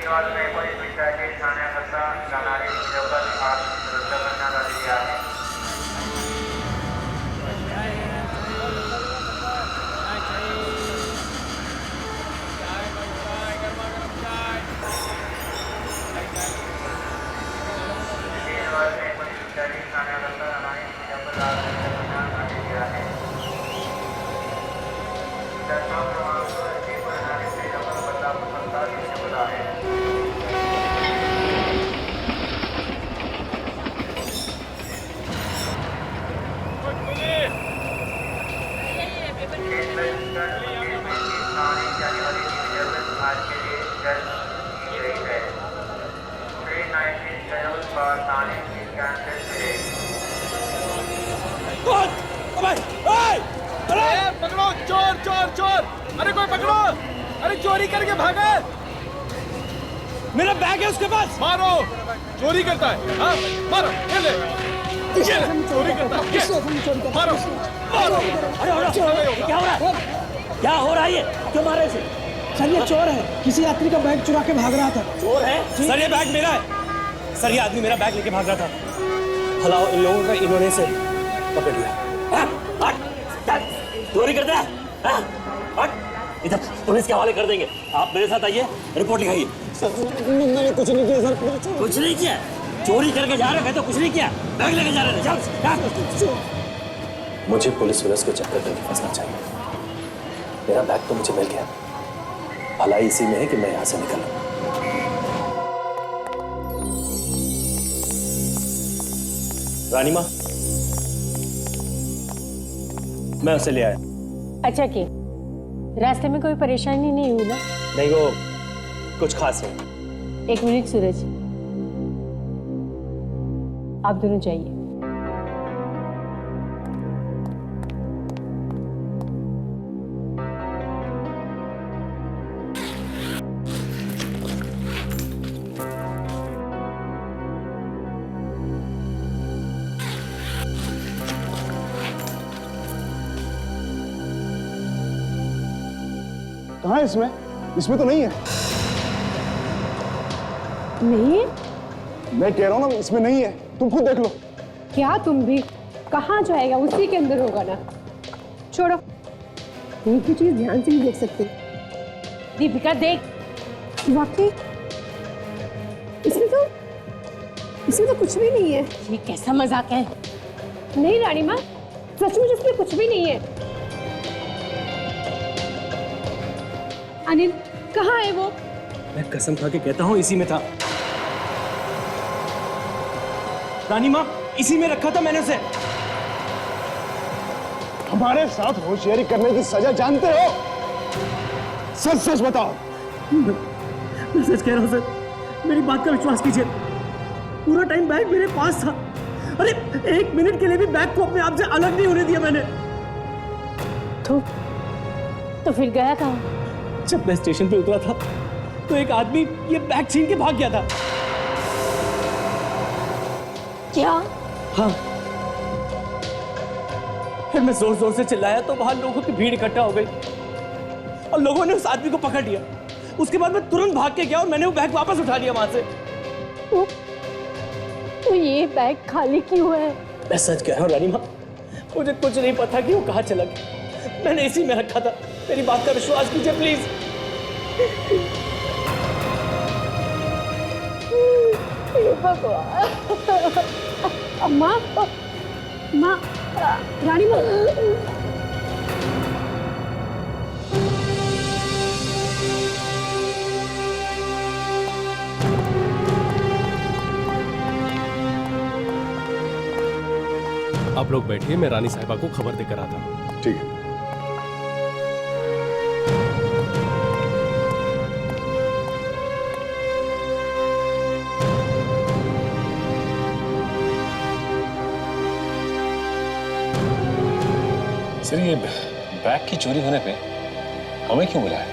वाद में कोई विषयाचे ठाण्याकरता जाणारी जवळ आज रद्द करण्यात आलेली आहे. पकड़ो चोर चोर चोर! अरे कोई पकड़ो! अरे चोरी करके भागा! मेरा बैग है उसके पास! मारो! चोरी करता है, हाँ? मारो! ये ले! चोरी करता है! मारो! मारो! अरे क्या हो रहा है? क्या हो रहा है ये? क्यों मारे इसे? सर ये चोर है, किसी यात्री का बैग चुरा के भाग रहा था। चोर है? सर ये बैग मेरा है। सर ये आदमी मेरा बैग लेके भाग रहा था। भला इन लोगों का इन्होंने से पकड़ लिया। चोरी करते हैं? इधर पुलिस के हवाले कर देंगे। आप मेरे साथ आइए, रिपोर्ट लिखाइए। सर मैंने कुछ नहीं किया सर। कुछ नहीं किया? चोरी करके जा रहे थे तो कुछ नहीं किया, बैग लेके जा रहे थे। मुझे पुलिस के चक्कर में नहीं फंसना चाहिए। मेरा बैग तो मुझे मिल गया, भलाई इसी में है कि मैं यहाँ से निकलूं। रानी माँ, मैं उसे ले आया। अच्छा की रास्ते में कोई परेशानी नहीं हुई ना? नहीं, वो कुछ खास है। एक मिनट सूरज, आप दोनों जाइए। कहाँ है इसमें? इसमें तो नहीं है। नहीं? मैं कह रहा हूँ ना, इसमें नहीं है, तुम खुद देख लो। क्या तुम भी? कहाँ जाएगा? उसी के अंदर होगा ना। छोड़ो, एक भी चीज ध्यान से नहीं देख सकते। दीपिका देख, वाकई इसमें तो कुछ भी नहीं है। ये कैसा मजाक है? नहीं रानी माँ, सचमुच इसमें कुछ भी नहीं है। अनिल कहाँ है वो? मैं कसम खा के कहता हूँ इसी में था। रानी माँ, इसी में रखा था मैंने उसे। हमारे साथ होशियारी करने की सजा जानते हो? सच सच बताओ। मैं सच कह रहा हूँ सर, मेरी बात का विश्वास कीजिए। पूरा टाइम बैग मेरे पास था। अरे एक मिनट के लिए भी बैग को अपने आप से अलग नहीं होने दिया मैंने। तो फिर गया कहाँ? जब मैं स्टेशन पे उतरा था तो एक आदमी ये बैग छीन के भाग गया था। क्या? हाँ। फिर मैं जोर जोर से चिल्लाया तो वहां लोगों की भीड़ इकट्ठा हो गई और लोगों ने उस आदमी को पकड़ लिया। उसके बाद मैं तुरंत भाग के गया और मैंने वो बैग वापस उठा लिया वहां से। तो ये बैग खाली क्यों है? मैं सच कह रहा हूँ रानी माँ, मुझे कुछ नहीं पता कि वो कहाँ चला गया। मैंने इसी में रखा था। मेरी बात का विश्वास कीजिए प्लीज। भगवान। अम्मा, माँ, रानी माँ। आप लोग बैठिए, मैं रानी साहिबा को खबर देकर आता हूँ। ठीक है। सर ये बैग की चोरी होने पे हमें क्यों बुलाया?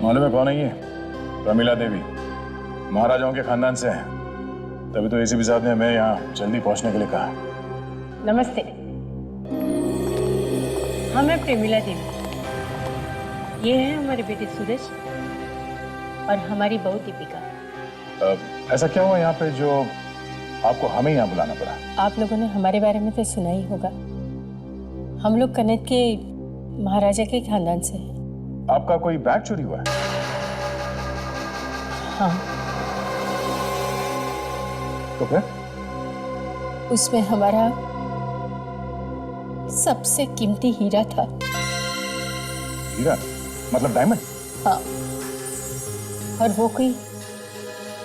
मालूम है कौन है ये? प्रमिला देवी, महाराजाओं के खानदान से है। तभी तो एसीपी साहब ने हमें यहाँ जल्दी पहुंचने के लिए कहा। नमस्ते, हम हैं प्रेमिला देवी। ये है हमारे बेटे सूरज। और हमारी बहू दीपिका। ऐसा क्या हुआ यहाँ पे जो आपको हमें यहाँ बुलाना पड़ा? आप लोगों ने हमारे बारे में तो सुना ही होगा। हम लोग कनेक्ट के महाराजा के खानदान से हैं। आपका कोई बैग चोरी हुआ है? हाँ, तो फिर? उसमें हमारा सबसे कीमती हीरा था। हीरा? मतलब डायमंड? हाँ, और वो कोई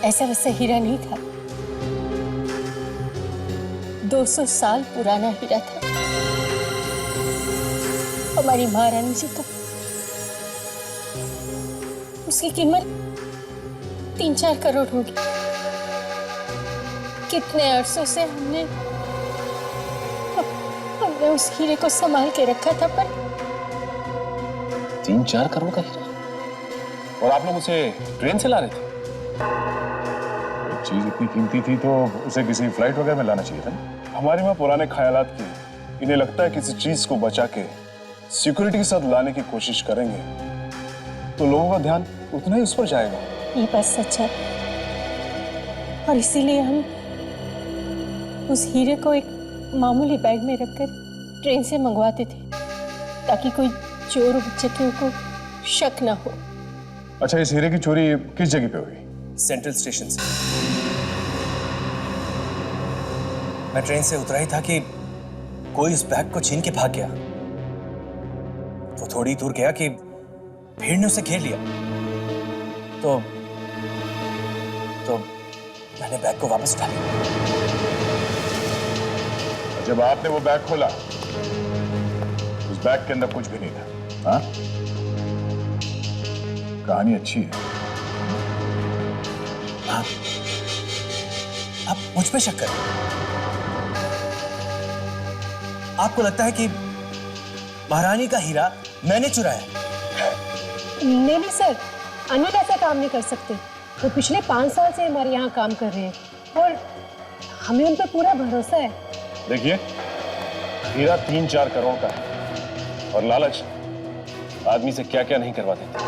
ऐसा वैसा हीरा नहीं था। 200 साल पुराना हीरा था। हमारी महारानी जी का। उसकी कीमत 3-4 करोड़ होगी। कितने अरसों से हमने उस हीरे को संभाल के रखा था, पर 3-4 करोड़ का हीरा? और आप लोग उसे ट्रेन से ला रहे थे? चीज इतनी कीमती थी तो उसे किसी फ्लाइट वगैरह में लाना चाहिए था। हमारे वहाँ पुराने ख्यालात की, इन्हें लगता है किसी चीज को बचा के सिक्योरिटी के साथ लाने की कोशिश करेंगे तो लोगों का ध्यान उतना ही उस पर जाएगा। ये बात सच है, और इसीलिए हम उस हीरे को एक मामूली बैग में रखकर ट्रेन से मंगवाते थे, ताकि कोई चोर उचक्कियों को शक ना हो। अच्छा, इस हीरे की चोरी किस जगह पे हुई? सेंट्रल स्टेशन से। मैं ट्रेन से उतरा ही था कि कोई उस बैग को छीन के भाग गया। वो थोड़ी दूर गया कि भीड़ ने उसे घेर लिया। तो मैंने बैग को वापस उठा लिया। जब आपने वो बैग खोला, उस बैग के अंदर कुछ भी नहीं था। हाँ? कहानी अच्छी है। आप मुझ पे शक करें? आपको लगता है कि महारानी का हीरा मैंने चुराया? नहीं सर, अनिल ऐसा काम नहीं कर सकते। वो पिछले 5 साल से हमारे यहाँ काम कर रहे हैं और हमें उन पर पूरा भरोसा है। देखिए, हीरा 3-4 करोड़ का है और लालच आदमी से क्या क्या नहीं करवा देती।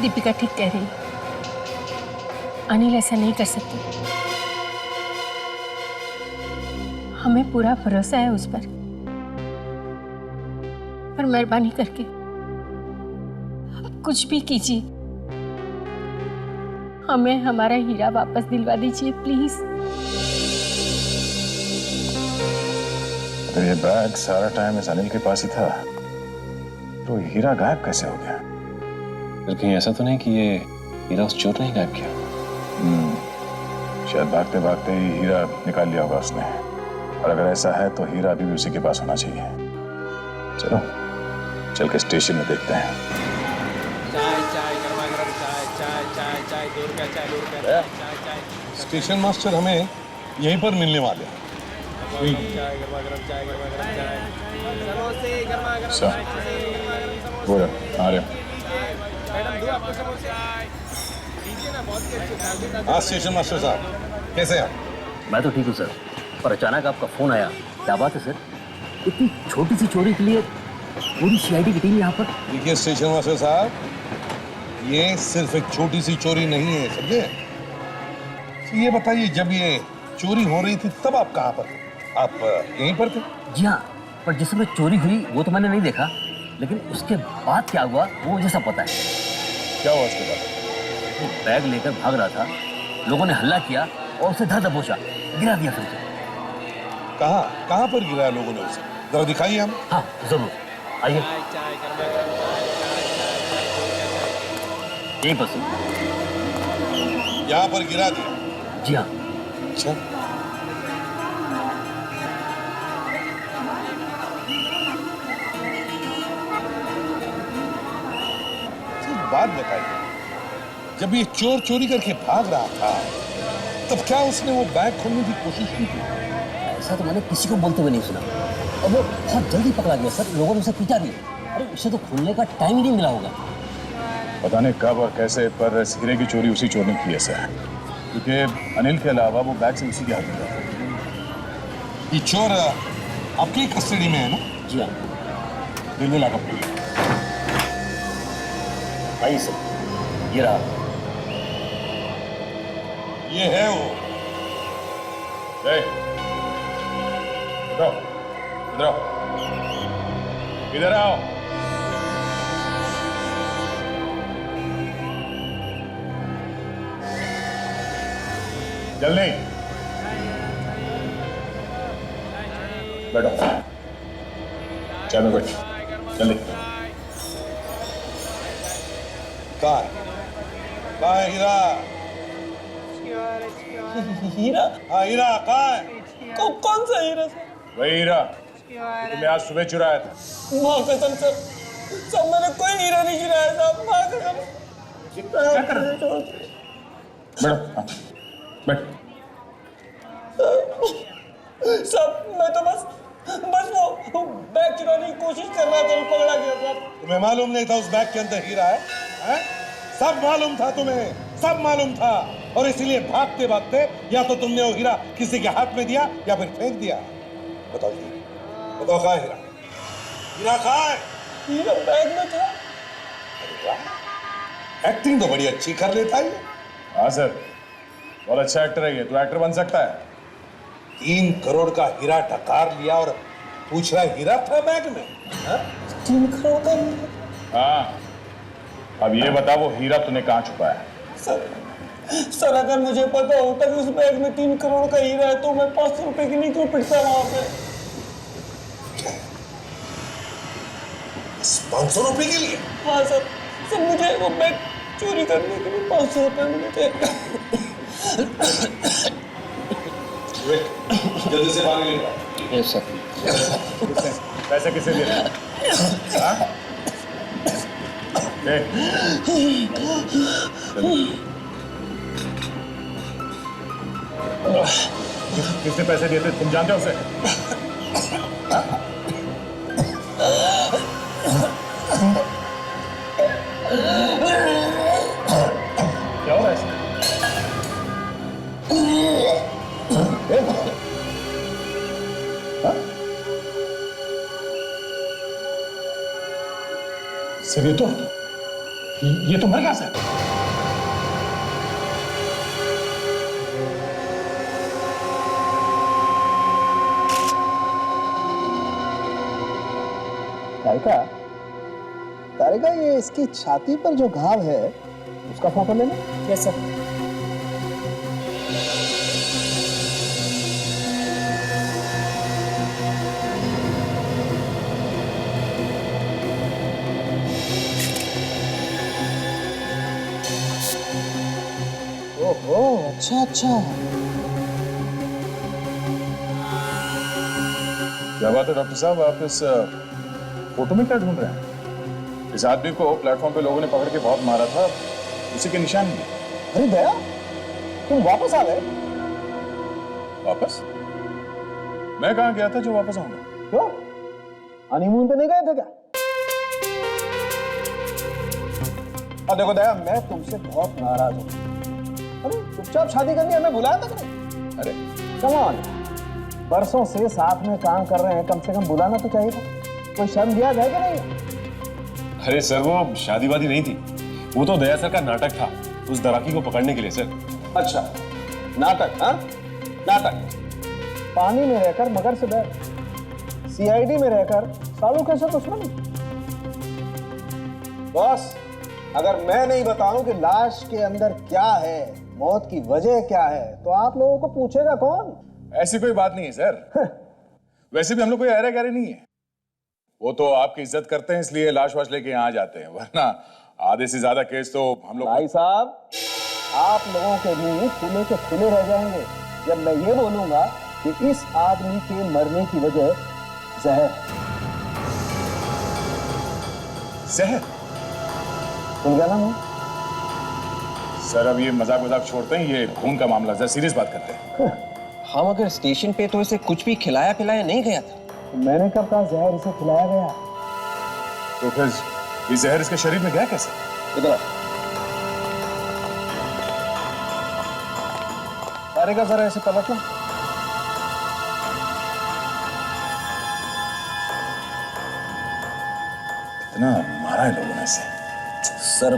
दीपिका ठीक कह रही है। अनिल ऐसा नहीं कर सकते। हमें पूरा भरोसा है उस पर मेहरबानी करके कुछ भी कीजिए, हमें हमारा हीरा वापस दिलवा दीजिए प्लीज। तो ये बैग सारा टाइम इस अनिल के पास ही था, तो हीरा गायब कैसे हो गया? फिर कहीं ऐसा तो नहीं कि ये हीरा उस चोर ने ही गायब किया? शायद भागते भागते ही हीरा निकाल लिया होगा उसने। और अगर ऐसा है तो हीरा अभी भी उसी के पास होना चाहिए। चलो चल के स्टेशन में देखते हैं। चाय गरमा गरम चाय 2 रुपया चाय 2 रुपया चाय। स्टेशन मास्टर हमें यहीं पर मिलने वाले हैं। चाय गरमा गरम चाय समोसे गरमा गरम सर, वो रहे, आ रहे हो। मैडम दो आपको समोसे दीजिए ना, बहुत ही अच्छे। हाँ स्टेशन मास्टर साहब, कैसे हैं आप? मैं तो ठीक हूँ सर, पर अचानक आपका फोन आया। क्या बात है सर? इतनी छोटी सी चोरी के लिए पूरी सीआईडी की टीम यहाँ पर? देखिए स्टेशन मास्टर साहब, ये सिर्फ एक छोटी सी चोरी नहीं है, समझे? तो ये बताइए, जब ये चोरी हो रही थी तब आप कहाँ पर थे? आप यहीं पर थे? जी हाँ, पर जिस समय चोरी हुई वो तो मैंने नहीं देखा, लेकिन उसके बाद क्या हुआ वो मुझे सब पता है। क्या हुआ उसके बाद? वो बैग लेकर भाग रहा था, लोगों ने हल्ला किया और उसे धर दबोचा, गिरा दिया फिर से। कहाँ पर गिराया लोगों ने उसे? जरा दिखाइए हम। हाँ जरूर, आइए। यहीं पर से। यहाँ पर गिरा दिया? जी हाँ। अच्छा, बात बताइए, जब ये चोर चोरी करके भाग रहा था तब क्या उसने वो बैग खोलने की कोशिश की थी? ऐसा तो मैंने किसी को बोलते हुए नहीं सुना, और वो बहुत जल्दी पकड़ा गया सर। लोगों ने उसे पीटा भी। अरे उसे तो खोलने का टाइम ही नहीं मिला होगा। पता नहीं कब और कैसे, पर इस हीरे की चोरी उसी चोर ने की है सर, क्योंकि अनिल के अलावा वो बैग से उसी के हाथ में था। ये चोर आपकी कस्टडी में है ना? जी हाँ। रेलवे लॉकअप में। आइए सर। ये रहा। ये है वो। इधर आओ, इधर आओ। जल्दी बैठो, चाय में बैठो, जल्दी। कहाँ है हीरा? हीरा? हाँ हीरा कहाँ है? कौन सा हीरा सर? वही हीरा तुमने आज सुबह चुराया था। माँ कसम सर, मैंने कोई हीरा नहीं चुराया साहब, माँ कसम। क्या कर रहे हो? बैठो, हाँ, बैठ। साहब मैं तो बस वो बैग चुराने की कोशिश कर रहा था, पकड़ा गया साहब। तुम्हें मालूम नहीं था उस बैग के अंदर हीरा है? हैं? सब मालूम था तुम्हें, सब मालूम था, और इसीलिए भागते भागते या तो तुमने वो हीरा किसी के हाथ में दिया या फिर फेंक दिया। बताओ जी, बताओ कहाँ है हीरा? हीरा कहाँ है? हीरा बैग में था। एक्टिंग तो बड़ी अच्छी कर लेता है ये। हाँ सर, बहुत अच्छा एक्टर है ये, तो एक्टर बन सकता है। 3 करोड़ का हीरा डकार लिया और पूछ रहा है हीरा था बैग में? हाँ? 3 करोड़ का? हाँ, अब ये बता वो हीरा तूने कहाँ छुपाया? सर अगर मुझे पता होता कि उस बैग में 3 करोड़ का हीरा है तो मैं 500 रुपए की नहीं क्यों पिटता वहां पे? 500 रुपए के लिए? हाँ सर, मुझे वो बैग चोरी करने के लिए 500 रुपए मिले थे। जल्दी से पानी लेकर। Yes sir. पैसे किसे दे रहे? हाँ? दे। किसने पैसे दिए थे, तुम जानते हो उसे? हाँ? क्या हो रहा है इसमें? सर ये तो मर गया सर। तारिका ये इसकी छाती पर जो घाव है उसका फोटो लेना। Yes sir. ओहो, अच्छा अच्छा। क्या बात है डॉक्टर साहब, आप इस फोटो में क्या ढूंढ रहे हैं? इस आदमी को प्लेटफॉर्म पे लोगों ने पकड़ के बहुत मारा था, उसी के निशान भी। अरे दया, तुम वापस आ गए? वापस? मैं कहाँ गया था जो वापस आऊंगा? क्यों, हनीमून पे नहीं गए थे क्या? और देखो दया, मैं तुमसे बहुत नाराज हूं। अरे चुपचाप शादी करनी, हमें बुलाया था कि नहीं? अरे कम ऑन, बरसों से साथ में काम कर रहे हैं, कम से कम बुलाना तो चाहिए था। कोई शर्म दिया जाए कि नहीं? अरे सर वो शादी वादी नहीं थी, वो तो दया सर का नाटक था उस दराकी को पकड़ने के लिए सर। अच्छा नाटक? हाँ नाटक। पानी में रहकर मगर से डर, सीआईडी में रहकर सालों कैसे दुश्मन। बॉस, अगर मैं नहीं बताऊं कि लाश के अंदर क्या है, मौत की वजह क्या है, तो आप लोगों को पूछेगा कौन? ऐसी कोई बात नहीं है सर। वैसे भी हम लोग कोई अरे गहरे नहीं है, वो तो आपकी इज्जत करते हैं इसलिए लाश वाश लेके यहाँ आ जाते हैं, वरना आधे से ज्यादा केस तो हम लोग। भाई साहब, आप लोगों के मुंह खुले के खुले रह जाएंगे जब मैं ये बोलूंगा कि इस आदमी के मरने की वजह जहर। जहर? सुन गया ना मैं? सर अब ये मजाक वजाक छोड़ते हैं, ये खून का मामला, जरा सीरियस बात करते हैं। हाँ मगर स्टेशन पे तो इसे कुछ भी खिलाया पिलाया नहीं गया था। मैंने कब कहा जहर इसे खिलाया गया? तो फिर ये जहर इसके शरीर में गया कैसे? इधर तारिका, जरा ऐसे पलटना। इतना मारा है लोगों ने इसे। सर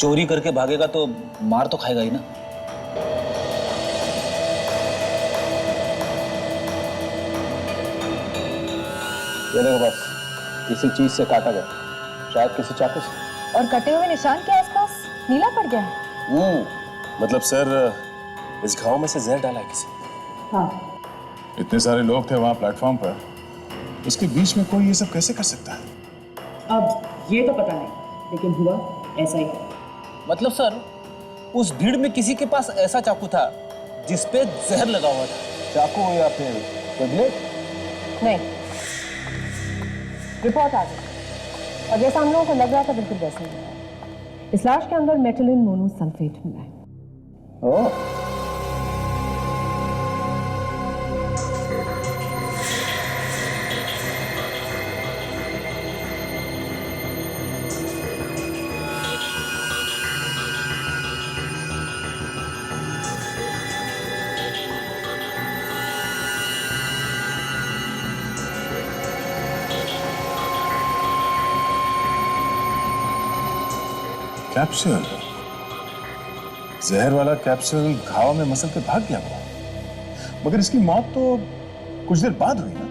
चोरी करके भागेगा तो मार तो खाएगा ही ना। ये देखो बस, किसी चीज से काटा गया, शायद किसी चाकू से। और कटे हुए निशान के आसपास नीला पड़ गया है। मतलब सर इस घाव में से जहर डाला है किसी ने। हाँ। इतने सारे लोग थे वहां प्लेटफॉर्म पर, उसके बीच में कोई ये सब कैसे कर सकता है? अब ये तो पता नहीं, लेकिन हुआ ऐसा ही। मतलब सर उस भीड़ में किसी के पास ऐसा चाकू था जिसपे जहर लगा हुआ था। चाकू या फिर कोई ब्लेड? नहीं, रिपोर्ट आ गई और जैसा हम लोगों को लग रहा था बिल्कुल वैसे ही है। इस लाश के अंदर मेटिलिन मोनोसल्फेट मिला है। ओह, कैप्सूल, जहर वाला कैप्सूल घाव में मसल के भाग गया वो, मगर इसकी मौत तो कुछ देर बाद हुई ना?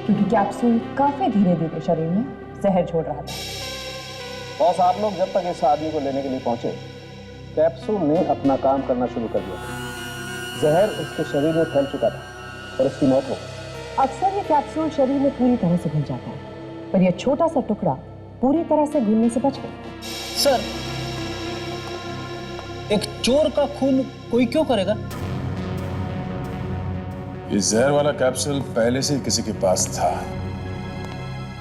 क्योंकि कैप्सूल काफी धीरे धीरे शरीर में जहर छोड़ रहा था। बॉस आप लोग जब तक इस आदमी को लेने के लिए पहुंचे, कैप्सूल ने अपना काम करना शुरू कर दिया। जहर उसके शरीर में फैल चुका था और उसकी मौत हो गई। अक्सर ये कैप्सूल शरीर में पूरी तरह से घुल जाता है, पर यह छोटा सा टुकड़ा पूरी तरह से घुलने से बच गया। सर एक चोर का खून कोई क्यों करेगा? ये जहर वाला कैप्सूल पहले से ही किसी के पास था।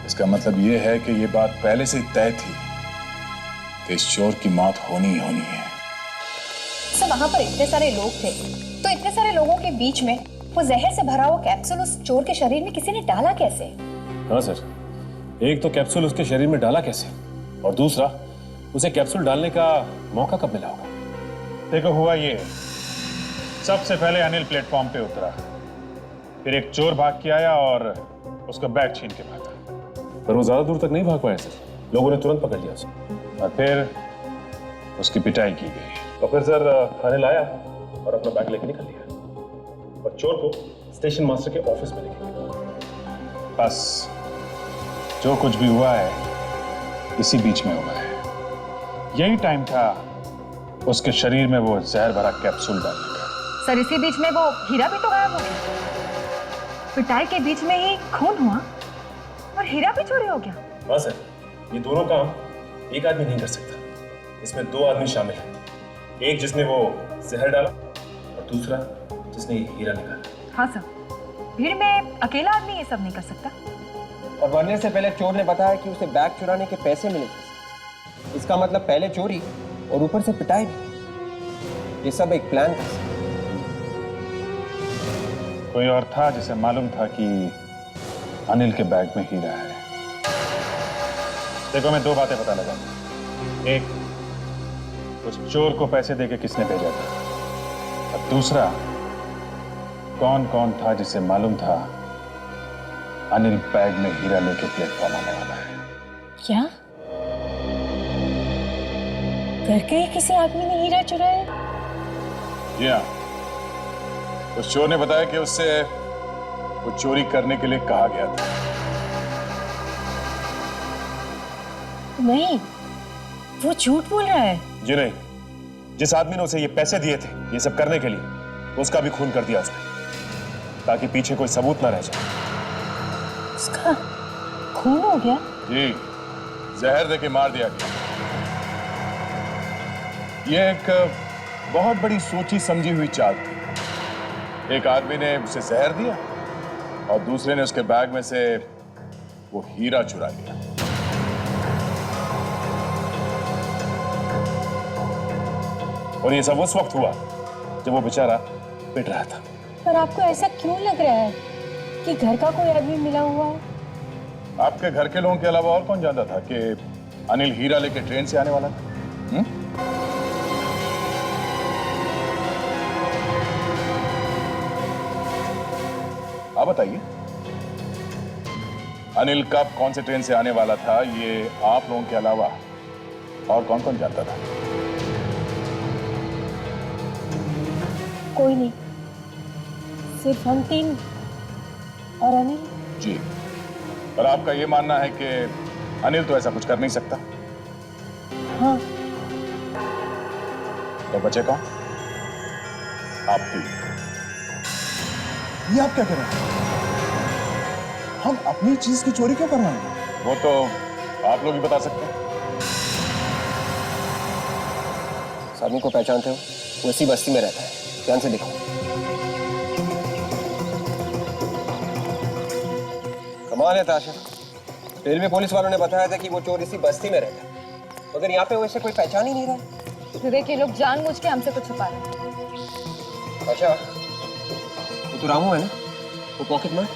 इसका मतलब ये है कि ये बात पहले से ही तय थी कि इस चोर की मौत होनी ही होनी है। सर वहां पर इतने सारे लोग थे, तो इतने सारे लोगों के बीच में वो जहर से भरा हुआ कैप्सूल उस चोर के शरीर में किसी ने डाला कैसे? हाँ सर, एक तो कैप्सूल उसके शरीर में डाला कैसे, और दूसरा उसे कैप्सूल डालने का मौका कब मिला होगा? देखो हुआ ये, सबसे पहले अनिल प्लेटफॉर्म पे उतरा, फिर एक चोर भाग के आया और उसका बैग छीन के भागा। पर वो ज्यादा दूर तक नहीं भाग पाया सर, लोगों ने तुरंत पकड़ लिया उसे और फिर उसकी पिटाई की गई। तो फिर सर अनिल आया और अपना बैग लेके निकल लिया और चोर को स्टेशन मास्टर के ऑफिस में लेके गया। बस जो कुछ भी हुआ है इसी बीच में हुआ है। यही टाइम था उसके शरीर में वो जहर भरा कैप्सूल डालने का। सर इसी बीच में वो हीरा भी तो गायब हो गया। पिटाई के बीच में ही खून हुआ और हीरा भी चोरी हो गया। हाँ सर, ये दोनों काम एक आदमी नहीं कर सकता, इसमें दो आदमी शामिल हैं। एक जिसने वो जहर डाला और दूसरा जिसने ये हीरा निकाला। हाँ सर, भीड़ में अकेला आदमी ये सब नहीं कर सकता। और मरने से पहले चोर ने बताया कि उसे बैग चुराने के पैसे मिले थे। इसका मतलब पहले चोरी और ऊपर से पिटाई भी। ये सब एक प्लान था। कोई और था जिसे मालूम था कि अनिल के बैग में हीरा है। देखो मैं दो बातें पता लगा। एक, उस चोर को पैसे देके किसने भेजा था, और दूसरा कौन कौन था जिसे मालूम था अनिल बैग में हीरा लेके प्लेटफॉर्म आने वाला है। क्या करके ही किसी आदमी ने हीरा चुराया? जी हाँ, उस चोर ने बताया कि उससे वो चोरी करने के लिए कहा गया था। नहीं, वो झूठ बोल रहा है। जी नहीं, जिस आदमी ने उसे ये पैसे दिए थे ये सब करने के लिए, उसका भी खून कर दिया उसने, ताकि पीछे कोई सबूत ना रह जाए। उसका खून हो गया? जी, जहर देके मार दिया गया। यह एक बहुत बड़ी सोची समझी हुई चाल थी। एक आदमी ने उसे जहर दिया और दूसरे ने उसके बैग में से वो हीरा चुरा लिया। और ये सब उस वक्त हुआ जब वो बेचारा पिट रहा था। पर आपको ऐसा क्यों लग रहा है कि घर का कोई आदमी मिला हुआ है? आपके घर के लोगों के अलावा और कौन जानता था कि अनिल हीरा लेके ट्रेन से आने वाला था? आप बताइए, अनिल कब कौन से ट्रेन से आने वाला था, ये आप लोगों के अलावा और कौन कौन जानता था? कोई नहीं, सिर्फ हम तीन और अनिल। जी, पर आपका ये मानना है कि अनिल तो ऐसा कुछ कर नहीं सकता? हाँ। तो बचे कौन? आप तीन। ये आप क्या कह रहे हैं? हम अपनी चीज की चोरी क्यों करवाएंगे? वो तो आप लोग ही बता सकते हैं। इस आदमी को पहचानते हो? वो इसी बस्ती में रहता है, ध्यान से देखो। कमाल है ताशा, रेलवे पुलिस वालों ने बताया था कि वो चोर इसी बस्ती में रहता है, मगर यहाँ पे वैसे कोई पहचान ही नहीं रहा। विवेक, ये लोग जानबूझ के हमसे कुछ छुपा रहे हैं। अच्छा, वो तो रामू है ना, वो पॉकेट मार।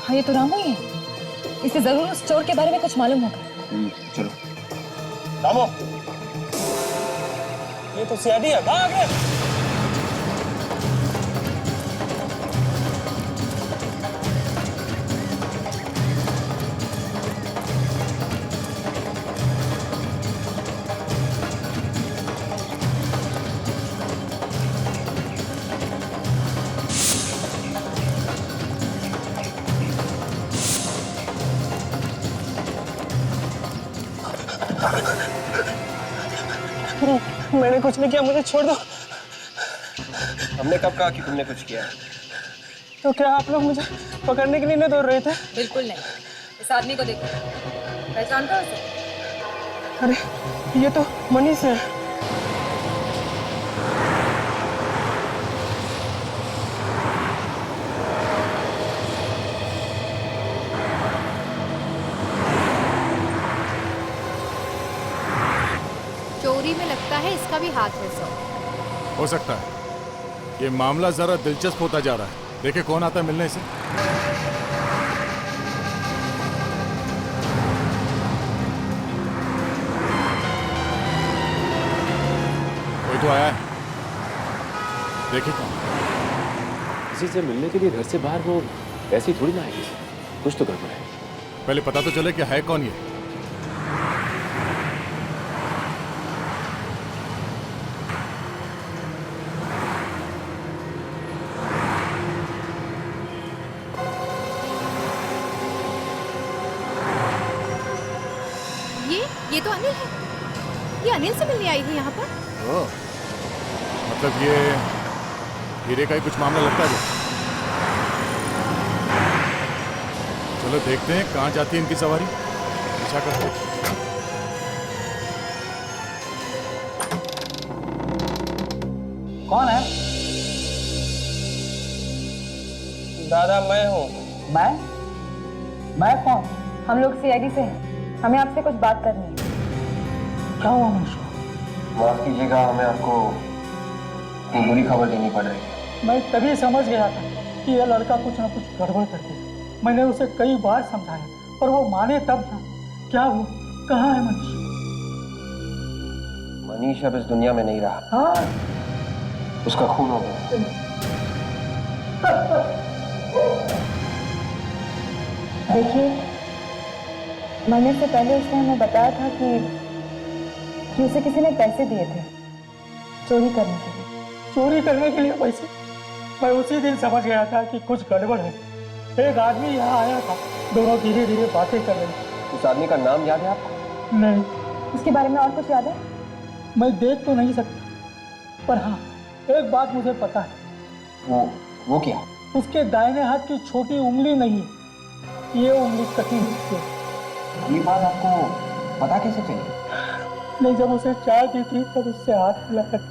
हाँ, ये तो रामू ही है। इसे जरूर उस चोर के बारे में कुछ मालूम होगा। चलो रामू, ये तो सीआईडी है, भाग रे। मैंने कुछ नहीं किया, मुझे छोड़ दो। हमने कब कहा कि तुमने कुछ किया? तो क्या आप लोग मुझे पकड़ने के लिए नहीं दौड़ रहे थे? बिल्कुल नहीं। इस आदमी को देखो, पहचानते हो उसे? अरे ये तो मनीष है। चोरी में लगता है इसका भी हाथ है सर। हो सकता है। ये मामला जरा दिलचस्प होता जा रहा है। देखे कौन आता है मिलने से। कोई तो आया है, देखे कौन। किसी से मिलने के लिए घर से बाहर वो ऐसे ही थोड़ी ना आएगी, कुछ तो गड़बड़ है। पहले पता तो चले कि है कौन ये। ये तो अनिल है। ये अनिल से मिलने आई है यहाँ पर। ओह, मतलब ये हीरे का ही कुछ मामला लगता है। चलो देखते हैं कहाँ जाती है इनकी सवारी। पीछा करते हैं। कौन है? दादा मैं हूँ। मैं कौन? हम लोग सीआईडी से हैं। हमें आपसे कुछ बात करनी है। क्या हुआ मनीष? माफ कीजिएगा, हमें आपको एक बुरी खबर देनी पड़ रही है। मैं तभी समझ गया था कि यह लड़का कुछ ना कुछ गड़बड़ करते। मैंने उसे कई बार समझाया पर वो माने तब ना। क्या वो कहाँ है मनीष? मनीष अब इस दुनिया में नहीं रहा। हाँ, उसका खून हो गया। देखिए, मरने से पहले उसने हमें बताया था कि उसे किसी ने पैसे दिए थे चोरी करने के लिए। चोरी करने के लिए पैसे? मैं उसी दिन समझ गया था कि कुछ गड़बड़ है। एक आदमी यहाँ आया था, दोनों धीरे धीरे बातें कर रहे थे। उस आदमी का नाम याद है आपको? नहीं। उसके बारे में और कुछ याद है? मैं देख तो नहीं सकता, पर हाँ एक बात मुझे पता है। वो क्या? उसके दाहिने हाथ की छोटी उंगली नहीं, ये उंगली कटी हुई है। ये बात आपको पता कैसे चली? नहीं, जब उसे चाय दी थी तब उससे हाथ मिलाया था।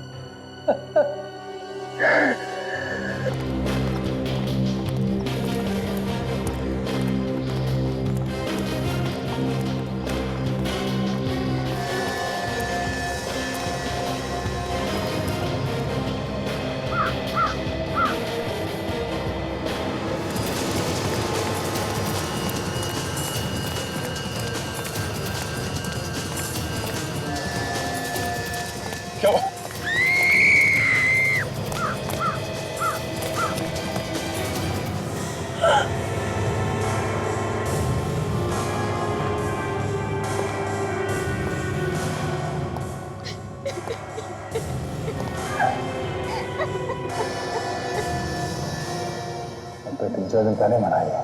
कुछ दिन पहले मनाई है।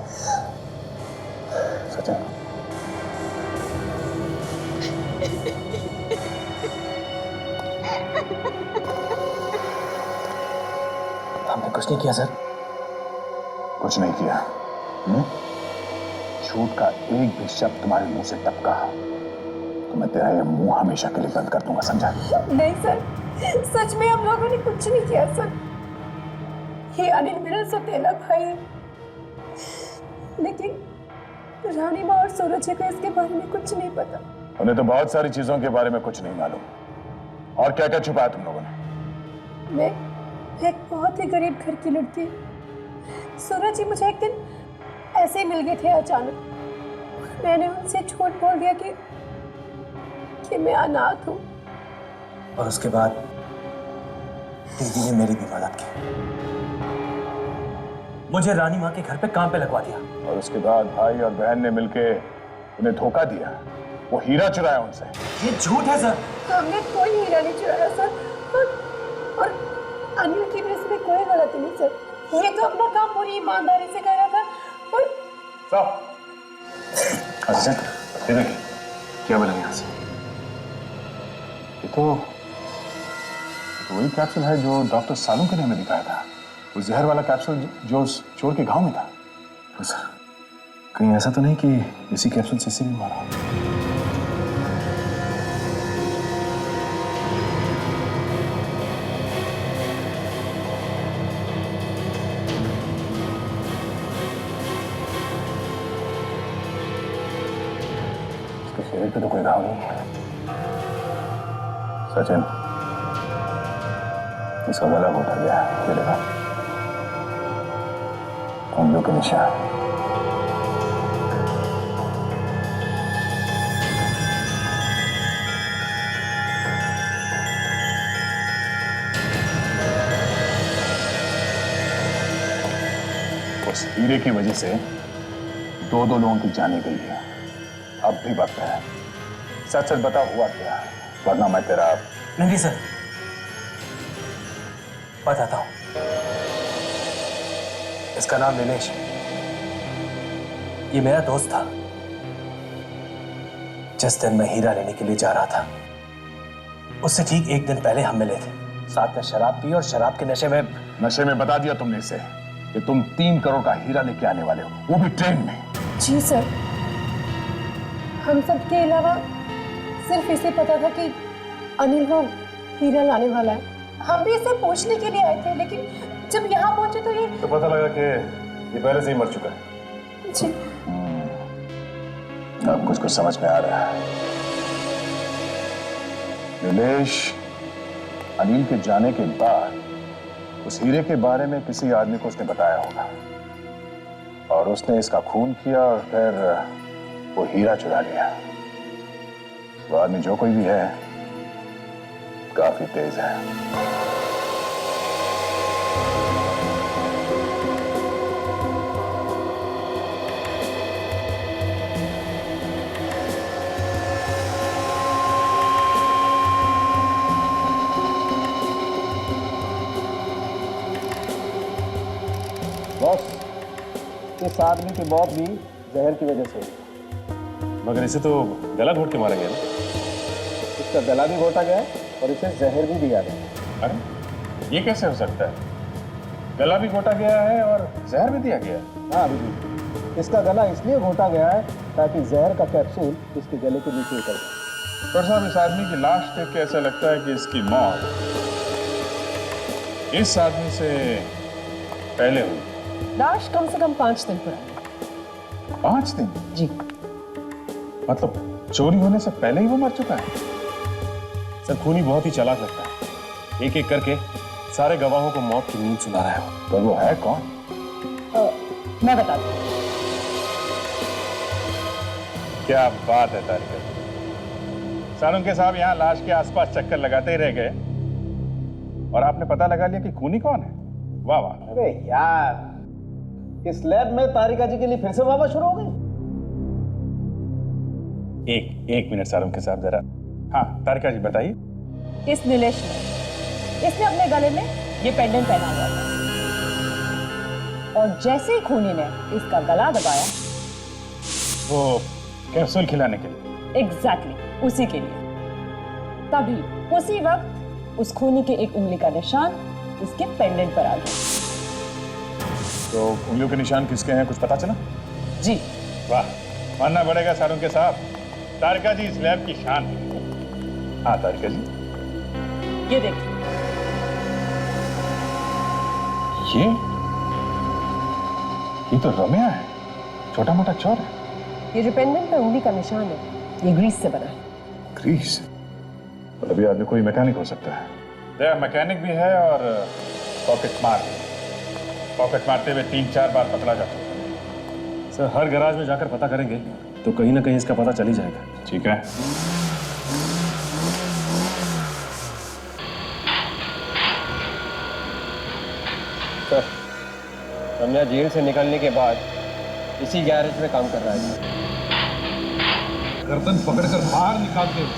सचिन, हमने कुछ नहीं किया सर। कुछ नहीं किया? झूठ का एक भी शब्द तुम्हारे मुंह से टपका तो मैं तेरा ये मुंह हमेशा के लिए बंद कर दूंगा, समझा? नहीं सर, सच में हम लोगों ने कुछ नहीं किया सर। ये अनिल मेरा सौतेला भाई है, लेकिन रानी माँ और सूरज को इसके बारे में कुछ नहीं पता। उन्हें तो बहुत सारी चीजों के बारे में कुछ नहीं मालूम। और क्या क्या छुपाया तुम लोगों ने? मैं एक बहुत ही गरीब घर की लड़की। सूरज जी मुझे एक दिन ऐसे ही मिल गए थे अचानक। मैंने उनसे झूठ बोल दिया कि मैं अनाथ हूँ। और उसके बाद दीदी ने मेरी भी मदद की, मुझे रानी माँ के घर पे काम पे लगवा दिया। और उसके बाद भाई और बहन ने मिलके उन्हें धोखा दिया, वो हीरा चुराया उनसे। ये झूठ है सर। हमने कोई हीरा नहीं चुराया सर, और अनिल की भी इसमें कोई गलती नहीं सर। ये तो अपना काम पूरी ईमानदारी से कर रहा था। और अच्छा देखिए क्या बोला यहाँ से। ये तो वही कैप्सूल है जो डॉक्टर सालुंके ने हमें दिखाया था, वो जहर वाला कैप्सूल जो उस चोर के गांव में था। तो सर कहीं ऐसा तो नहीं कि इसी कैप्सूल से इसी भी मारा? शरीर पे तो कोई घाव नहीं है। सचिन, इसका गला घोटा गया, ये देखा उंगलियों के निशान। उस हीरे की वजह से दो लोगों की जाने गई है। अब भी वक्त है, सच सच बता हुआ क्या, वरना मैं तेरा। नहीं सर, बताता हूं। इसका नाम नीलेश है। ये मेरा दोस्त था। जिस दिन मैं हीरा लेने के लिए जा रहा था, उससे ठीक एक दिन पहले हम मिले थे। साथ में शराब पी और शराब के नशे में बता दिया तुमने इसे कि तुम 3 करोड़ का हीरा लेके आने वाले हो, वो भी ट्रेन में। जी सर, हम सब के अलावा सिर्फ इसे पता था कि अनिल वो हीरा लाने वाला है। हम भी इसे पूछने के लिए आए थे, लेकिन जब यहाँ पहुंचे तो ये पता लगा कि ये पहले से ही मर चुका है। जी। अब कुछ समझ में आ रहा है। नीलेश अनिल के जाने के बाद उस हीरे के बारे में किसी आदमी को उसने बताया होगा, और उसने इसका खून किया और फिर वो हीरा चुरा लिया। वो आदमी जो कोई भी है काफी तेज है। बॉस, इस आदमी की मौत भी जहर की वजह से हुई। मगर इसे तो गला घोट के मारा गया ना? इसका गला भी घोटा गया और इसे जहर भी दिया गया। अरे ये कैसे हो सकता है? गला भी घोटा गया है और जहर भी दिया गया है? हाँ अभिजीत, इसका गला इसलिए घोटा गया है ताकि जहर का कैप्सूल इसके गले के नीचे उतर जाए। डॉक्टर साहब, इस आदमी की लाश देख के ऐसा लगता है कि इसकी मौत इस आदमी से पहले हुई। लाश कम से कम 5 दिन पुरानी। 5 दिन? जी। मतलब चोरी होने से पहले ही वो मर चुका है? सर खूनी बहुत ही चालाक लगता है, एक एक करके सारे गवाहों को मौत की नींद सुना रहा है। तो वो है कौन? मैं बताती हूँ। क्या बात है तारिका। सालुंके साहब यहाँ लाश के आसपास चक्कर लगाते ही रह गए और आपने पता लगा लिया कि खूनी कौन है। वाह वाह। अरे यार, इस लैब में तारिका जी के लिए फिर से वाह शुरू हो गई। एक मिनट सालुंके साहब जरा। हाँ तारिका जी बताइए। इस नीलेश ने, इसने अपने गले में ये पेंडेंट पहना हुआ था। और जैसे ही खूनी ने इसका गला दबाया, वो कैप्सूल खिलाने के लिए। एग्जैक्टली उसी के लिए। तभी उसी वक्त उस खूनी के एक उंगली का निशान उसके पेंडेंट पर आ गया। तो उंगलियों के निशान किसके हैं, कुछ पता चला? जी। वाह, मानना पड़ेगा सारुण के साहब, तारिका जी इस लैब की शान है। हाँ तारिका जी, ये देखिए। ये तो रम्या है, छोटा मोटा चोर है। ये जो पेंडेंट पे उंगली का निशान है, ये ग्रीस से बना है। ग्रीस? मतलब ये आदमी कोई मैकेनिक हो सकता है। देख, मैकेनिक भी है और पॉकेट मार भी। पॉकेट मारते हुए 3-4 बार पकड़ा जा चुका है। सर हर गैराज में जाकर पता करेंगे तो कहीं ना कहीं इसका पता चल ही जाएगा। ठीक है। सर, रम्या जेल से निकलने के बाद इसी गैरेज में काम कर रहा है। गर्दन पकड़कर बाहर निकालते हुए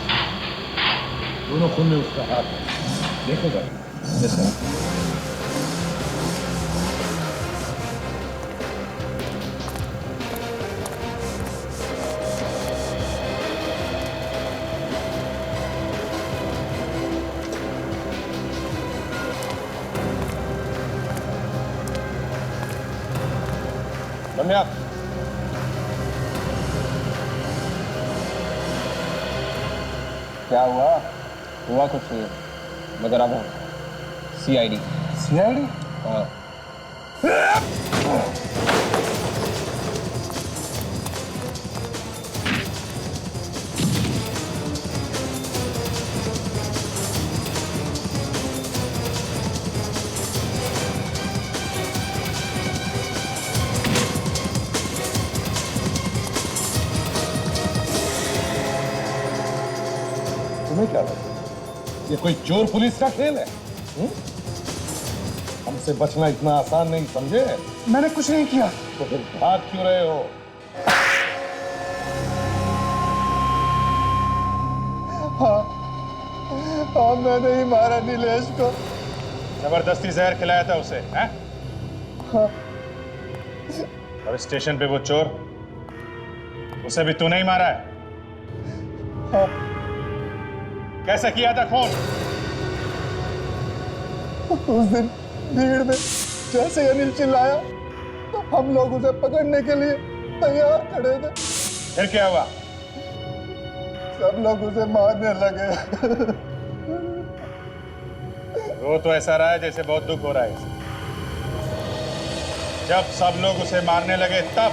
दोनों खून में उसका हाथ है, देखो जरा। Yes sir. रम्या, क्या हुआ? हुआ कुछ नहीं, मगर अब सीआईडी। सीआईडी? हाँ। तुम्हें क्या लगता है ये कोई चोर पुलिस का खेल है? हमसे बचना इतना आसान नहीं, समझे? मैंने कुछ नहीं किया। तो फिर भाग क्यों रहे हो? हाँ, मैंने ही मारा नीलेश को। जबरदस्ती जहर खिलाया था उसे, हैं? हाँ। और स्टेशन पे वो चोर, उसे भी तूने ही मारा है? हाँ। कैसे किया था खून? उस दिन भीड़ में जैसे अनिल चिल्लाया तो हम लोग उसे पकड़ने के लिए तैयार खड़े थे। फिर क्या हुआ? सब लोग उसे मारने लगे। वो तो ऐसा रहा है जैसे बहुत दुख हो रहा है इसे। जब सब लोग उसे मारने लगे तब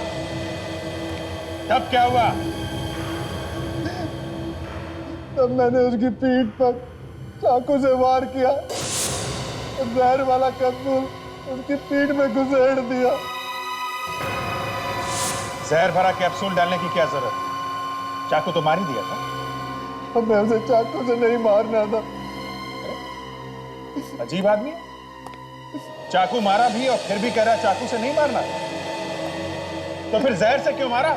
क्या हुआ? तब मैंने उसकी पीठ पर चाकू से वार किया, जहर वाला कैप्सूल उसकी पीठ में घुसेड़ दिया। जहर भरा कैप्सूल डालने की क्या जरूरत? चाकू तो मार ही दिया था। हमें उसे चाकू से नहीं मारना था। अजीब आदमी, चाकू मारा भी और फिर भी कह रहा चाकू से नहीं मारना। तो फिर जहर से क्यों मारा?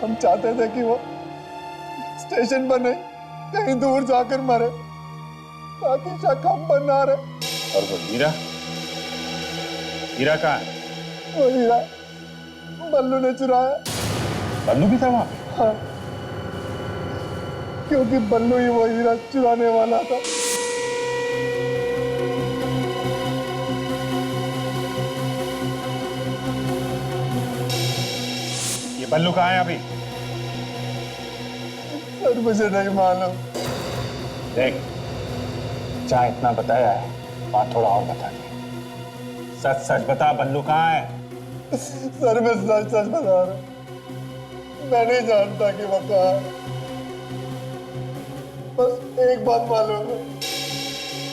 हम चाहते थे कि वो स्टेशन पर नहीं, कहीं दूर जाकर मरे, ताकि शक हम पर ना रहे। और वो हीरा? हीरा कहाँ है? वो हीरा बल्लू ने चुराया। बल्लू भी था वहां? हाँ, क्योंकि बल्लू ही वो हीरा चुराने वाला था। ये बल्लू कहाँ है अभी? सर मुझे नहीं मालूम। देख, चाहे इतना बताया है, बात थोड़ा और बता दे। सच सच बता, बल्लू कहाँ है? सर मैं सच सच बता रहा हूं, मैं नहीं जानता कि वो कहाँ है। बस एक बात मालूम है।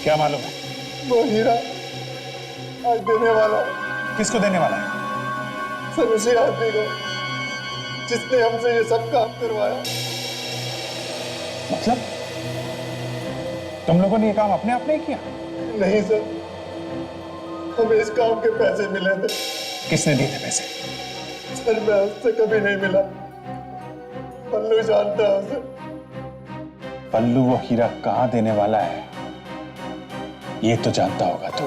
क्या मालूम है? वो हीरा आज देने वाला है। किसको देने वाला है? सर उसी आदमी को जिसने हमसे ये सब काम करवाया। मतलब तुम लोगों ने ये काम अपने आप नहीं किया? नहीं सर, हमें इस काम के पैसे मिले थे। किसने दिए थे पैसे? सर मैं उससे कभी नहीं मिला। पल्लू जानता है उसे। पल्लू वो हीरा कहाँ देने वाला है ये तो जानता होगा तू।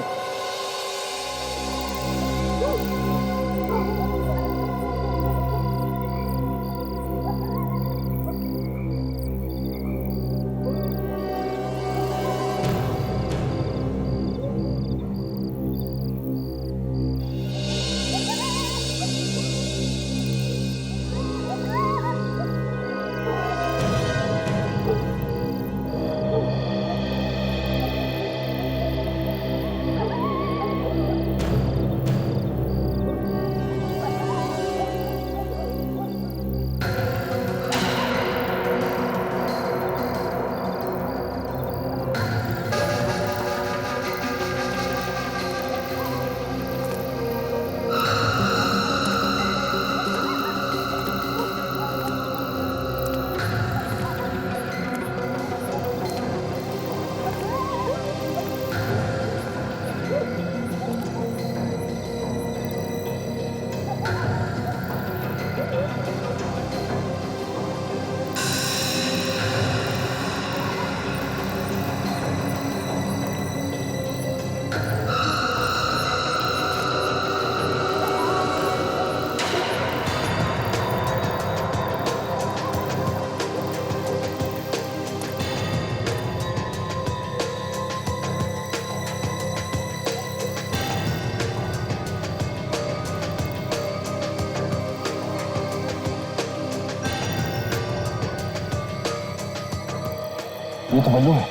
ये तो बल्लू है।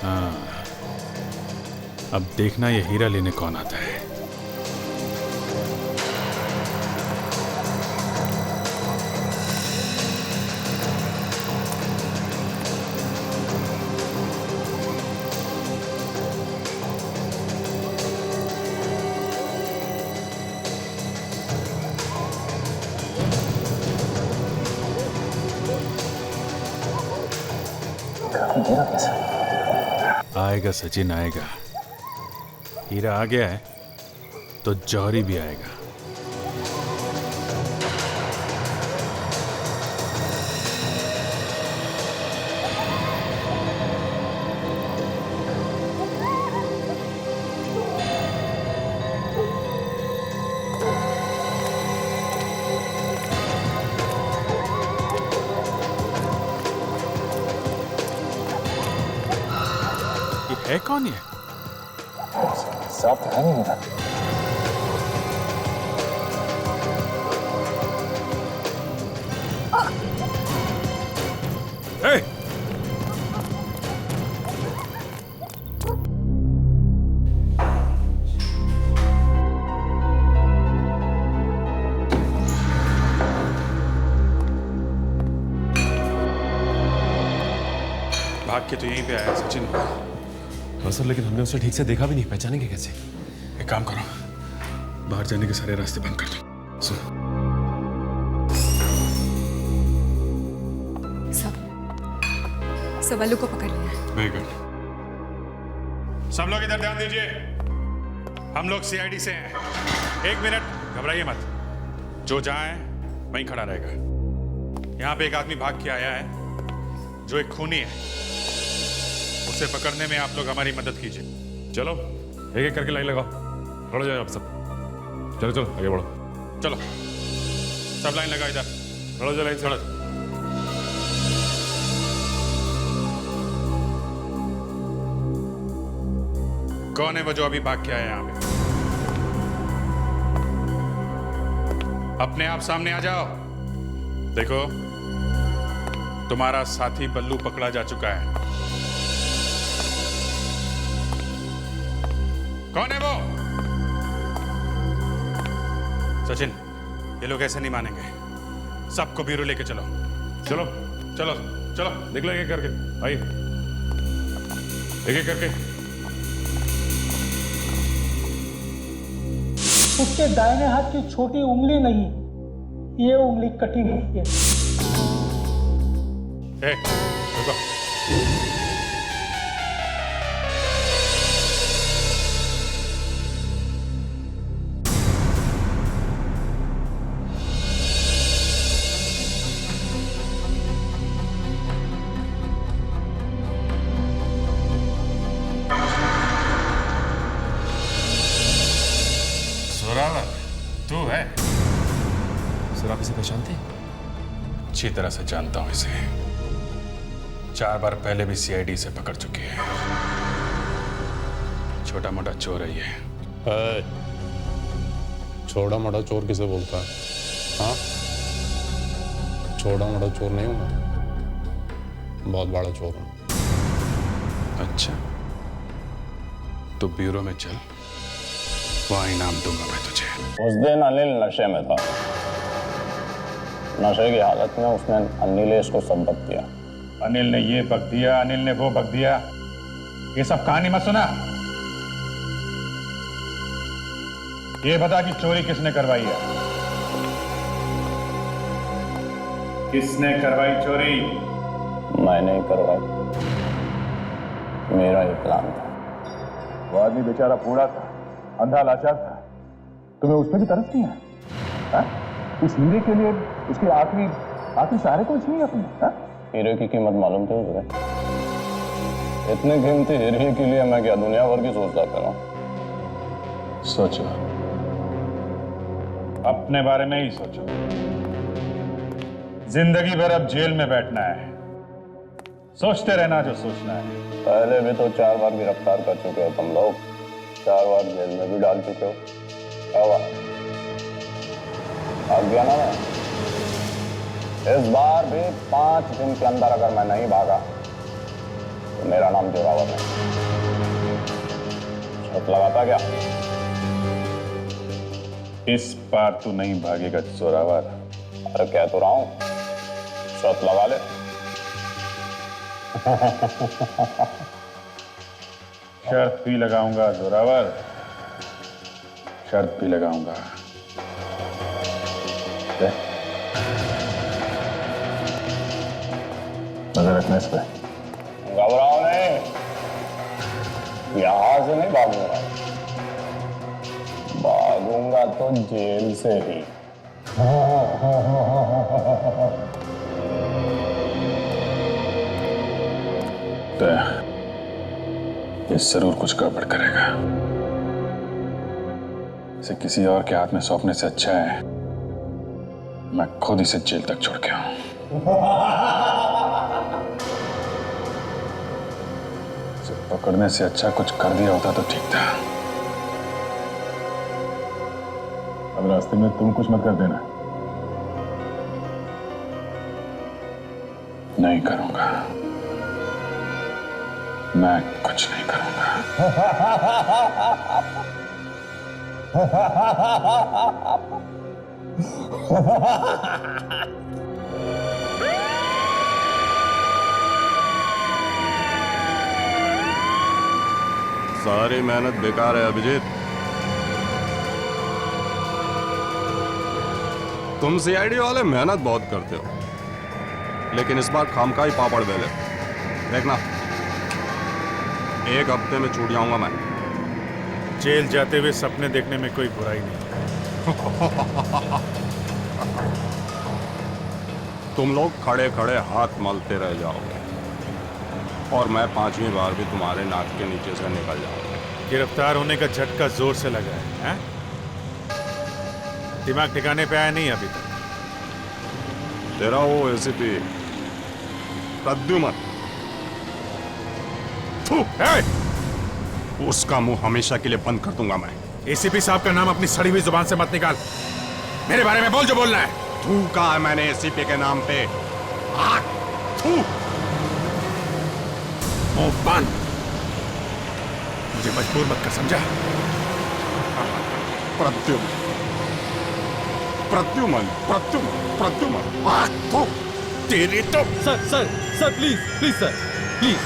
हाँ, अब देखना ये हीरा लेने कौन आता है। आएगा सचिन, आएगा। हीरा आ गया है तो जौहरी भी आएगा। है कौन ये? साफ तो है नहीं मेरा। Hey! भाग के तो यहीं पे आया सचिन। हाँ सर, लेकिन हमने उसे ठीक से देखा भी नहीं, पहचानेंगे कैसे? एक काम करो, बाहर जाने के सारे रास्ते बंद कर दो। सब वालों को पकड़ लिया। Very good. सब लोग इधर ध्यान दीजिए, हम लोग सीआईडी से हैं। 1 मिनट, घबराइए मत। जो जहां है वहीं खड़ा रहेगा। यहां पे एक आदमी भाग के आया है जो एक खूनी है। उसे पकड़ने में आप लोग हमारी मदद कीजिए। चलो एक एक करके लाइन लगाओ, खड़ो जाओ आप सब। चलो चलो आगे बढ़ो। चलो सब लाइन लगाओ, इधर खड़ो जाओ लाइन से। कौन है वो जो अभी भाग के आया यहाँ पे? अपने आप सामने आ जाओ। देखो, तुम्हारा साथी बल्लू पकड़ा जा चुका है। कौन है वो? सचिन, ये लोग ऐसे नहीं मानेंगे। सबको ब्यूरो लेके चलो। चलो चलो चलो, निकलो एक एक करके, आइए एक एक करके। उसके दाहिने हाथ की छोटी उंगली नहीं, ये उंगली कटी हुई है। रुको। तू है? सर आप इसे पहचानते हैं? अच्छी तरह से जानता हूं इसे। 4 बार पहले भी सीआईडी से पकड़ चुकी है। छोटा मोटा चोर है ये। छोटा मोटा चोर किसे बोलता है? हाँ, छोटा मोटा चोर नहीं हूं मैं, बहुत बड़ा चोर हूं। अच्छा, तो ब्यूरो में चल, वहां इनाम दूंगा मैं तुझे। उस दिन अनिल नशे में था। नशे की हालत में उसने अनिलेश को सबक दिया। अनिल ने ये बक दिया, अनिल ने वो बक दिया, ये सब कहानी मत सुना। ये बता कि चोरी किसने करवाई है? किसने करवाई चोरी? मैंने ही करवाई, मेरा ही प्लान था। वो आदमी बेचारा बूढ़ा था, अंधा लाचार था, तुम्हें उस पर भी तरस नहीं है? उस हीरे के लिए उसके आखिरी सहारे को छीनी अपने। हीरे की कीमत मालूम थी तुझे? इतने कीमती हीरे के लिए मैं क्या दुनिया भर की सोचता करूं? सोचो, अपने बारे में ही सोचो। जिंदगी भर अब जेल में बैठना है, सोचते रहना जो सोचना है। पहले भी तो 4 बार गिरफ्तार कर चुके हो तुम लोग, 4 बार जेल में भी डाल चुके हो। क्या हुआ? भाग गया ना मैं? इस बार भी 5 दिन के अंदर अगर मैं नहीं भागा मेरा नाम जोरावर है। शर्त लगाता क्या? इस बार तू नहीं भागेगा जोरावर। अरे कह तो रहा हूं, शर्त लगा ले। शर्त भी लगाऊंगा जोरावर, शर्त भी लगाऊंगा। नजर रखना इस पे। घबराओ नहीं, यहां से नहीं भागूंगा, भागूंगा तो जेल से ही। तो ये जरूर कुछ गड़बड़ करेगा। इसे किसी और के हाथ में सौंपने से अच्छा है मैं खुद इसे जेल तक छोड़ के आऊं। इसे पकड़ने से अच्छा कुछ कर दिया होता तो ठीक था। अब रास्ते में तुम कुछ मत कर देना। नहीं करूंगा, मैं कुछ नहीं करूंगा। सारी मेहनत बेकार है अभिजीत। तुम सीआईडी वाले मेहनत बहुत करते हो, लेकिन इस बार खामखा ही पापड़ बेले। देखना, एक हफ्ते में छूट जाऊंगा मैं। जेल जाते हुए सपने देखने में कोई बुराई नहीं। तुम लोग खड़े खड़े हाथ मलते रह जाओगे और मैं 5वीं बार भी तुम्हारे नाक के नीचे से निकल जाऊंगा। गिरफ्तार होने का झटका जोर से लगा है? दिमाग ठिकाने पे आया नहीं अभी तक? तेरा वो एसीपी प्रद्युमन, उसका मुंह हमेशा के लिए बंद कर दूंगा मैं। एसीपी साहब का नाम अपनी सड़ी हुई जुबान से मत निकाल। मेरे बारे में बोल जो बोलना है। थू कहा है मैंने एसीपी के नाम पे? थू। मुंह बंद। मुझे मजबूर मत कर, समझा? प्रद्युमन, प्रद्युमन, प्रद्युमन, प्रद्युमन। थू। तेरी तो। Sir please please sir, please.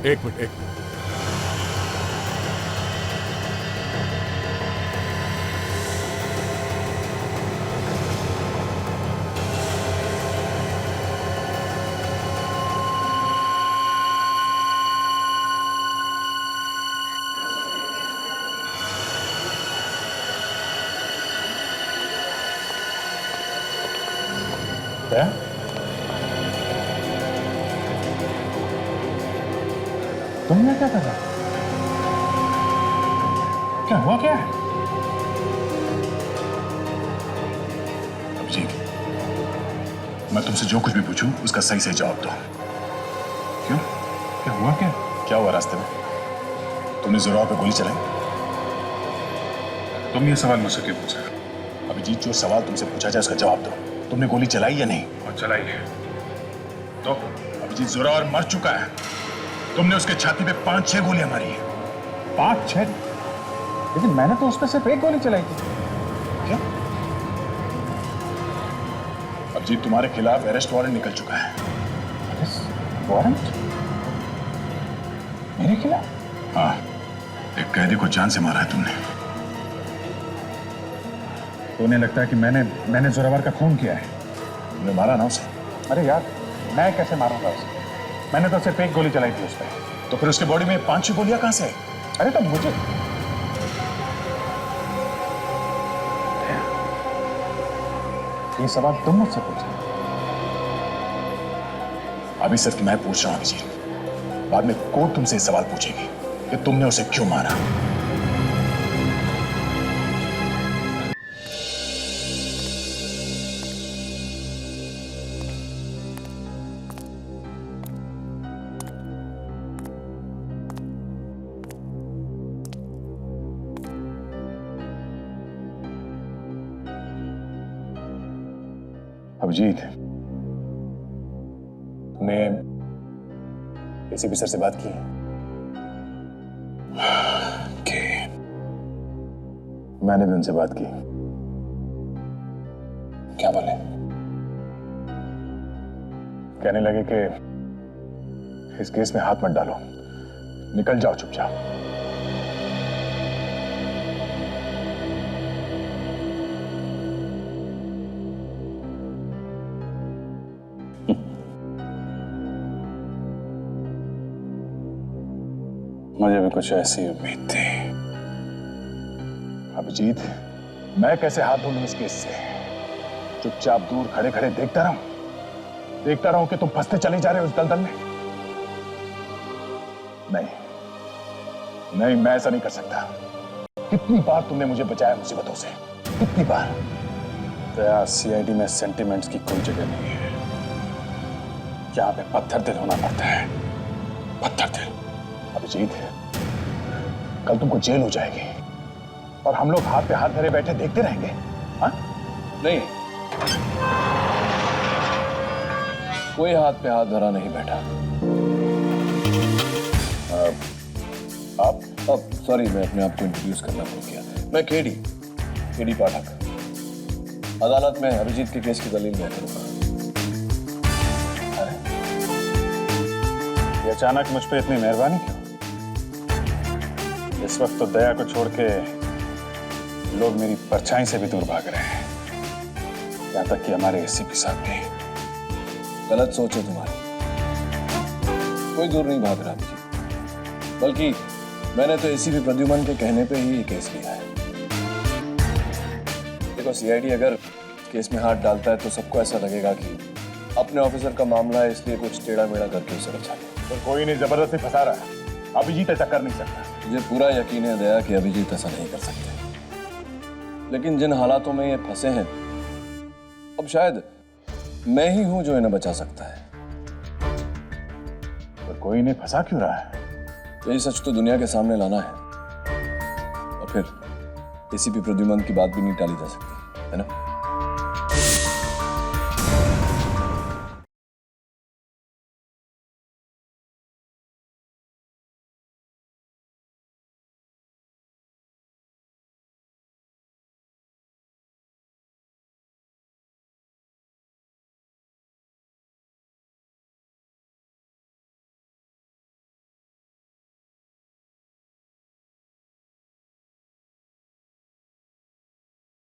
एक मिनट। क्या? तुमने क्या करा? क्या हुआ क्या? अभिजीत, मैं तुमसे जो कुछ भी पूछूं उसका सही से जवाब दो। क्यों? क्या हुआ क्या? क्या हुआ रास्ते में? तुमने जोरावर पे गोली चलाई? तुम ये सवाल मुझसे क्यों पूछा? अभिजीत, जो सवाल तुमसे पूछा जाए उसका जवाब दो। तुमने गोली चलाई या नहीं? और चलाई है तो? अभिजीत, जोरावर मर चुका है। तुमने उसके छाती पे 5-6 गोलियां मारी हैं। 5-6? लेकिन मैंने तो उस पर सिर्फ एक गोली चलाई थी। क्या? अभिजीत, तुम्हारे खिलाफ अरेस्ट वारंट निकल चुका है। Arrest warrant? मेरे खिलाफ? हाँ, एक कैदी को जान से मारा है तुमने। तो उन्हें लगता है कि मैंने जोरावर का खून किया है। तुमने मारा ना उसे? अरे यार, मैं कैसे मारूंगा उसे? मैंने तो सिर्फ एक गोली चलाई थी उस पर। तो फिर उसके बॉडी में 5-6 गोलियां कहां से? अरे तो मुझे ये सवाल तुम मुझसे पूछे। अभी सिर्फ मैं पूछ रहा हूं अभिजीत, बाद में कोर्ट तुमसे सवाल पूछेगी कि तुमने उसे क्यों मारा। अभिजीत, तुमने एसीपी सर से बात की? मैंने भी उनसे बात की। क्या बोले? कहने लगे कि इस केस में हाथ मत डालो, निकल जाओ चुपचाप। मुझे भी कुछ ऐसी उम्मीद थी। अभिजीत, मैं कैसे हाथ धो लूं इस केस से? चुपचाप दूर खड़े खड़े देखता रहूं कि तुम फंसते चले जा रहे हो इस दलदल में? नहीं, मैं ऐसा नहीं कर सकता। कितनी बार तुमने मुझे बचाया मुसीबतों से, कितनी बार। दया, सीआईडी में सेंटिमेंट्स की कोई जगह नहीं है। यहां पे पत्थर दिल होना पड़ता है, पत्थर दिल। अभिजीत, कल तुमको जेल हो जाएगी और हम लोग हाथ पे हाथ धरे बैठे देखते रहेंगे। हाँ? नहीं, कोई हाथ पे हाथ धरा नहीं बैठा। आप? सॉरी, मैं अपने आप को इंट्रोड्यूस करना भूल गया। मैं केडी पाठक। अदालत में अभिजीत के केस की दलील मैं करूंगा। ये अचानक मुझ पे इतनी मेहरबानी क्यों? इस वक्त तो दया को छोड़ के लोग मेरी परछाई से भी दूर भाग रहे हैं, यहां तक कि हमारे एसीपी साहब भी। गलत सोच है तुम्हारी। कोई दूर नहीं भाग रहा जी, बल्कि मैंने तो एसीपी प्रद्युमन के कहने पे ही ये केस लिया है। देखो, सीआईडी अगर केस में हाथ डालता है तो सबको ऐसा लगेगा कि अपने ऑफिसर का मामला है, इसलिए कुछ टेढ़ा मेढ़ा करके उसे बचा लिया। तो कोई नहीं जबरदस्ती फंसा रहा है। अभिजीत ऐसा कर नहीं सकता। मुझे पूरा यकीन है दया कि अभिजीत ऐसा नहीं कर सकते, लेकिन जिन हालातों में ये फंसे हैं, अब शायद मैं ही हूं जो इन्हें बचा सकता है। तो कोई नहीं फंसा क्यों रहा है? यही सच तो दुनिया के सामने लाना है, और फिर एसीपी प्रद्युमन की बात भी नहीं टाली जा सकती, है ना?